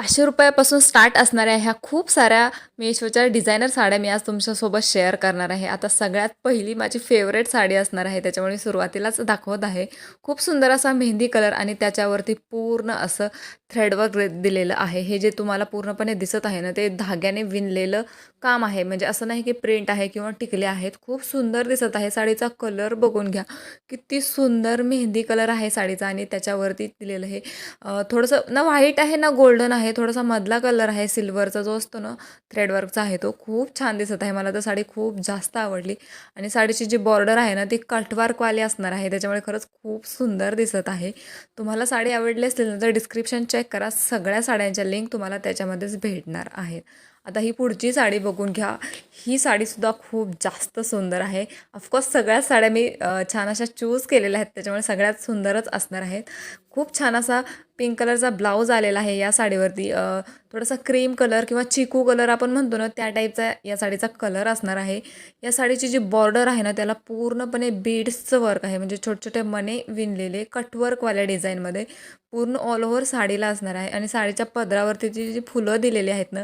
₹500 start असणाऱ्या ह्या खूप साऱ्या मेशोच्या डिझायनर साड्या मी आज तुमच्यासोबत शेअर करणार आहे. आता सगळ्यात पहिली माझी फेवरेट साडी असणार आहे, त्याच्यामुळे सुरुवातीलाच दाखवत आहे. खूप सुंदर असा मेहंदी कलर आणि त्याच्यावरती पूर्ण असं थ्रेडवर्क दिलेलं आहे. हे जे तुम्हाला पूर्णपणे दिसत आहे ना, ते धाग्याने विणलेलं काम आहे. म्हणजे असं नाही की प्रिंट आहे किंवा टिकले आहेत. खूप सुंदर दिसत आहे. साडीचा कलर बघून घ्या. किती सुंदर मेहंदी कलर आहे साडीचा आणि त्याच्यावरती दिलेलं हे थोडंसं ना व्हाईट आहे ना गोल्डन आहे, थोडासा मधला कलर आहे सिल्वरचा जो असतो ना थ्रेडवर्कचा आहे तो खूप छान दिसत आहे. मला तर साडी खूप जास्त आवडली आणि साडीची जी बॉर्डर आहे ना ती कटवर्कवाली असणार आहे, त्याच्यामुळे खरंच खूप सुंदर दिसत आहे. तुम्हाला साडी आवडली असेल ना तर डिस्क्रिप्शन चेक करा, सगळ्या साड्यांच्या लिंक तुम्हाला त्याच्यामध्येच भेटणार आहेत. आता ही पुढची साडी बघून घ्या. ही साडीसुद्धा खूप जास्त सुंदर आहे. ऑफकोर्स सगळ्याच साड्या मी छान अशा चूज केलेल्या आहेत, त्याच्यामुळे सगळ्यात सुंदरच असणार आहेत. खूप छान असा पिंक कलरचा ब्लाऊज आलेला आहे या साडीवरती. थोडासा क्रीम कलर किंवा चिकू कलर आपण म्हणतो ना त्या टाईपचा या साडीचा कलर असणार आहे. या साडीची जी बॉर्डर आहे ना त्याला पूर्णपणे बीड्सचं वर्क आहे, म्हणजे छोटे छोटे मणे विणलेले कटवर्कवाल्या डिझाईनमध्ये पूर्ण ऑल ओव्हर साडीला असणार आहे. आणि साडीच्या पदरावरती जी फुलं दिलेली आहेत ना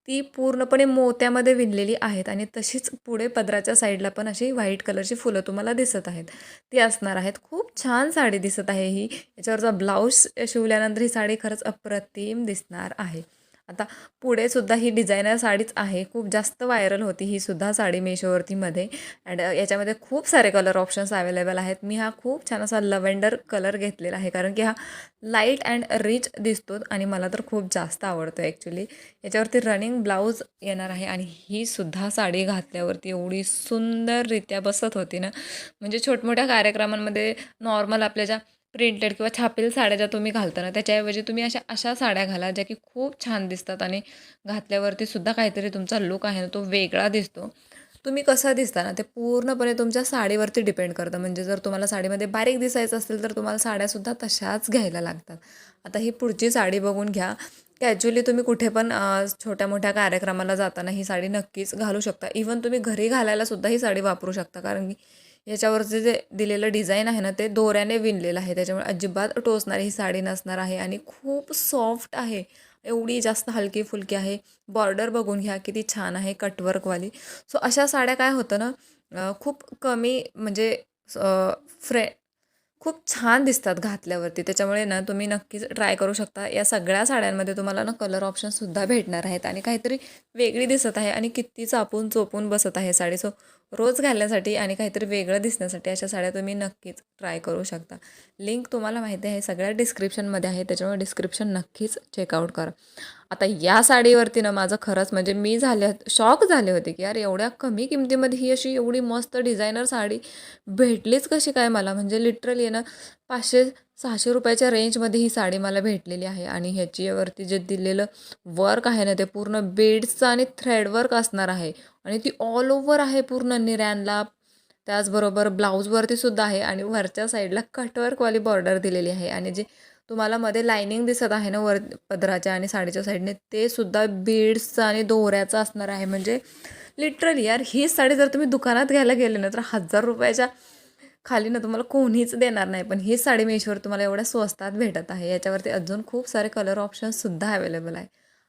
ती पूर्णपणे मोत्यामध्ये विणलेली आहेत आणि तशीच पुढे पदराच्या साईडला पण अशी व्हाईट कलरची फुलं तुम्हाला दिसत आहेत, ती असणार आहेत. खूप छान साडी दिसत आहे ही. याच्यावरचा ब्लाऊज शिवल्यानंतर ही साडी खरंच अप्रतिम दिसणार आहे. आता पुढे सुद्धा ही डिझायनर साडीच आहे. खूप जास्त व्हायरल होती ही सुद्धा साडी मेशोवरतीमध्ये. अँड याच्यामध्ये खूप सारे कलर ऑप्शन्स अवेलेबल आहेत. मी हा खूप छान असा लव्हेंडर कलर घेतलेला आहे, कारण की हा लाईट अँड रिच दिसतो आणि मला तर खूप जास्त आवडतो ॲक्च्युली. याच्यावरती रनिंग ब्लाऊज येणार आहे आणि ही सुद्धा साडी घातल्यावरती एवढी सुंदररित्या बसत होती ना, म्हणजे छोटमोठ्या कार्यक्रमांमध्ये नॉर्मल आपल्या ज्या प्रिंटेड किंवा छापील साड्या ज्या तुम्ही घालता ना त्याच्याऐवजी तुम्ही अशा अशा साड्या घाला ज्या की खूप छान दिसतात आणि घातल्यावरती सुद्धा काहीतरी तुमचा लुक आहे ना तो वेगळा दिसतो. तुम्ही कसं दिसता ना ते पूर्णपणे तुमच्या साडीवरती डिपेंड करतं. म्हणजे जर तुम्हाला साडीमध्ये बारीक दिसायचं असेल तर तुम्हाला साड्यासुद्धा तशाच घ्यायला लागतात. आता ही पुढची साडी बघून घ्या. कॅज्युअली तुम्ही कुठे पण छोट्या मोठ्या कार्यक्रमाला जाताना ही साडी नक्कीच घालू शकता. इवन तुम्ही घरी घालायला सुद्धा ही साडी वापरू शकता, कारण की याच्यावरचे जे दिलेलं डिझाईन आहे ना ते दोऱ्याने विणलेलं आहे, त्याच्यामुळे अजिबात टोचणारी ही साडी नसणार आहे आणि खूप सॉफ्ट आहे. एवढी जास्त हलकी फुलकी आहे. बॉर्डर बघून घ्या किती छान आहे कटवर्कवाली. सो अशा साड्या काय होतं ना खूप कमी म्हणजे फ्रे खूप छान दिसतात घातल्यावरती. त्याच्यामुळे ना तुम्ही नक्कीच ट्राय करू शकता. या सगळ्या साड्यांमध्ये तुम्हाला ना कलर ऑप्शनसुद्धा भेटणार आहेत आणि काहीतरी वेगळी दिसत आहे आणि किती चापून चोपून बसत आहे साडी. सो रोज घालण्यासाठी आणि काहीतरी वेगळं दिसण्यासाठी अशा साड्या तुम्ही नक्कीच ट्राय करू शकता. लिंक तुम्हाला माहिती आहे सगळ्या डिस्क्रिप्शनमध्ये आहे, त्याच्यामुळे डिस्क्रिप्शन नक्कीच चेकआउट करा. आता या साडीवरती ना माझं खरंच म्हणजे मी शॉक झाले होते की यार एवढ्या कमी किमतीमध्ये ही अशी एवढी मस्त डिझायनर साडी भेटलीच कशी काय मला. म्हणजे लिटरली आहे ना 500-600 रुपयाच्या रेंजमध्ये ही साडी मला भेटलेली आहे आणि ह्याच्यावरती जे दिलेलं वर्क आहे ना ते पूर्ण बीड्सचं आणि थ्रेडवर्क असणार आहे आणि ती ऑल ओव्हर आहे पूर्ण निऱ्यांला. त्याचबरोबर ब्लाऊजवरती सुद्धा आहे आणि वरच्या साईडला कटवर्कवाली बॉर्डर दिलेली आहे आणि जे तुम्हाला मध्ये लायनिंग दिसत आहे ना वर पदराच्या आणि साडीच्या साईडने ते सुद्धा बीड्सचं आणि दोऱ्याचं असणार आहे. म्हणजे लिटरली यार ही साडी जर तुम्ही दुकानात घ्यायला गेले ना तर 1000 रुपयाच्या खाली ना तुम्हाला कोणीच देणार नाही, पण ही साडी मेशोवर तुम्हाला एवढ्या स्वस्तात भेटत आहे. याच्यावरती अजून खूप सारे कलर ऑप्शन्ससुद्धा अवेलेबल आहे.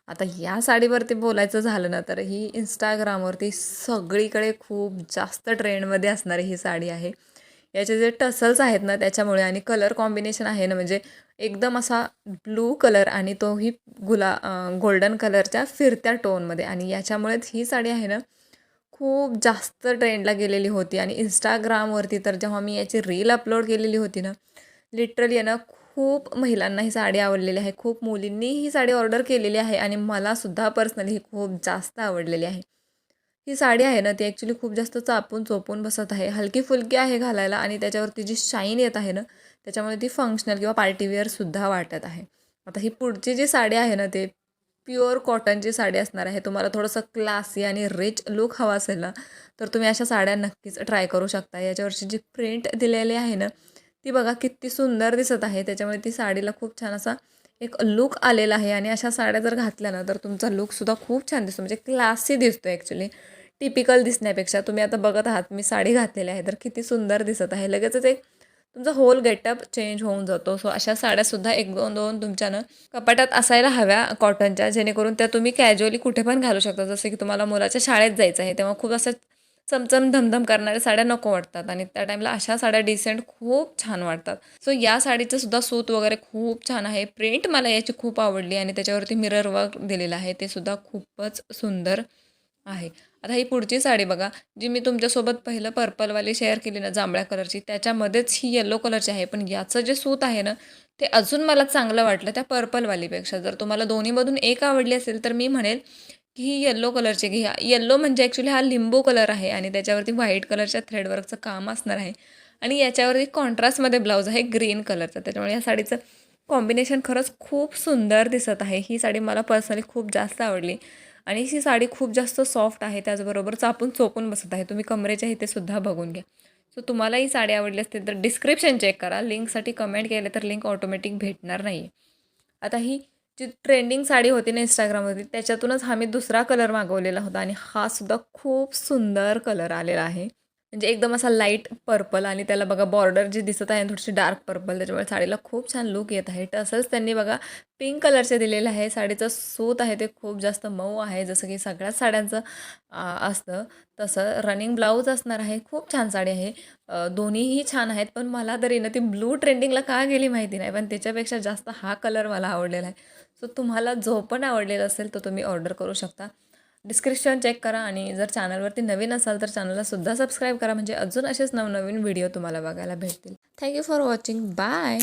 आता या साडीवरती बोलायचं झालं ना तर ही इंस्टाग्रामवरती सगळीकडे खूप जास्त ट्रेंडमध्ये असणारी ही साडी आहे. याचे जे टसल्स आहेत ना त्याच्यामुळे आणि कलर कॉम्बिनेशन आहे ना म्हणजे एकदम असा ब्लू कलर आणि तोही गोल्डन कलरच्या फिरत्या टोनमध्ये आणि याच्यामुळेच ही साडी आहे ना खूप जास्त ट्रेंडला गेलेली होती. आणि इंस्टाग्रामवरती तर जेव्हा मी याची रील अपलोड केलेली होती ना लिटरली आहे ना खूप महिलांना ही साडी आवडलेली आहे. खूप मुलींनी ही साडी ऑर्डर केलेली आहे आणि मलासुद्धा पर्सनली ही खूप जास्त आवडलेली आहे. ही साडी आहे ना ती ॲक्च्युली खूप जास्त चापून चोपून बसत आहे. हलकी फुलकी आहे घालायला आणि त्याच्यावरती जी शाईन येत आहे ना त्याच्यामुळे ती फंक्शनल किंवा पार्टीवेअरसुद्धा वाटत आहे. आता ही पुढची जी साडी आहे ना ते प्युअर कॉटनची साडी असणार आहे. तुम्हाला थोडंसं क्लासी आणि रिच लूक हवा असेल ना तर तुम्ही अशा साड्या नक्कीच ट्राय करू शकता. याच्यावरची जी प्रिंट दिलेली आहे ना ती बघा किती सुंदर दिसत आहे. त्याच्यामुळे ती साडीला खूप छान असा एक लूक आलेला आहे आणि अशा साड्या जर घातल्या ना तर तुमचा लूकसुद्धा खूप छान दिसतो, म्हणजे क्लासी दिसतो ॲक्च्युली. टिपिकल दिसण्यापेक्षा तुम्ही आता बघत आहात मी साडी घातलेली आहे तर किती सुंदर दिसत आहे. लगेचच एक तुमचा होल गेटअप चेंज होऊन जातो. सो अशा साड्यासुद्धा 1-2 तुमच्या ना कपाटात असायला हव्या कॉटनच्या, जेणेकरून त्या तुम्ही कॅज्युअली कुठे पण घालू शकता. जसं की तुम्हाला मुलाच्या शाळेत जायचं आहे, तेव्हा खूप असं चमचम धमधम करणाऱ्या साड्या नको वाटतात आणि त्या टाईमला अशा साड्या डिसेंट खूप छान वाटतात. सो या साडीचं सुद्धा सूत वगैरे खूप छान आहे. प्रिंट मला याची खूप आवडली आणि त्याच्यावरती मिरर वर्क दिलेलं आहे, ते सुद्धा खूपच सुंदर आहे. आता ही पुढची साडी बघा, जी मी तुमच्यासोबत पहिलं पर्पलवाली शेअर केली ना जांभळ्या कलरची, त्याच्यामध्येच ही येलो कलरची आहे. पण याचं जे सूत आहे ना, ते अजून मला चांगलं वाटलं त्या पर्पलवालीपेक्षा. जर तुम्हाला दोन्हीमधून एक आवडली असेल, तर मी म्हणेल की ही येलो कलरची घ्या. येलो म्हणजे ॲक्च्युली हा लिंबू कलर आहे आणि त्याच्यावरती व्हाईट कलरच्या थ्रेडवर्कचं काम असणार आहे आणि याच्यावरती कॉन्ट्रास्टमध्ये ब्लाऊज आहे ग्रीन कलरचा. त्याच्यामुळे या साडीचं कॉम्बिनेशन खरंच खूप सुंदर दिसत आहे. ही साडी मला पर्सनली खूप जास्त आवडली आणि ही साडी खूप जास्त सॉफ्ट आहे. त्याचबरोबर चापून चोपून बसत आहे. तुम्ही कमरेच्या इथे सुद्धा बघून घ्या. सो तुम्हाला ही साडी आवडली असतील तर डिस्क्रिप्शन चेक करा. लिंकसाठी कमेंट केले तर लिंक ऑटोमॅटिक भेटणार नाही. आता ही जी ट्रेंडिंग साडी होती ना Instagramवरती, त्याच्यातूनच हा मी दुसरा कलर मागवलेला होता आणि हा सुद्धा खूप सुंदर कलर आलेला आहे. म्हणजे एकदम असा लाईट पर्पल आणि त्याला बघा बॉर्डर जी दिसत आहे थोडीशी डार्क पर्पल, त्याच्यामुळे साडीला खूप छान लूक येत आहे. तसंच त्यांनी बघा पिंक कलरचे दिलेलं आहे. साडीचं सूत आहे ते खूप जास्त मऊ आहे, जसं की सगळ्याच साड्यांचं असतं तसं. रनिंग ब्लाऊज असणार आहे. खूप छान साडी आहे. दोन्हीही छान आहेत, पण मला तरी ना ती ब्लू ट्रेंडिंगला का गेली माहिती नाही, पण त्याच्यापेक्षा जास्त हा कलर मला आवडलेला आहे. सो तुम्हाला जो पण आवडलेला असेल तो तुम्ही ऑर्डर करू शकता. डिस्क्रिप्शन चेक करा आणि जर चॅनलवरती नवीन असाल तर चॅनललासुद्धा सबस्क्राईब करा, म्हणजे अजून असेच नवनवीन व्हिडिओ तुम्हाला बघायला भेटतील. Thank you for watching. Bye.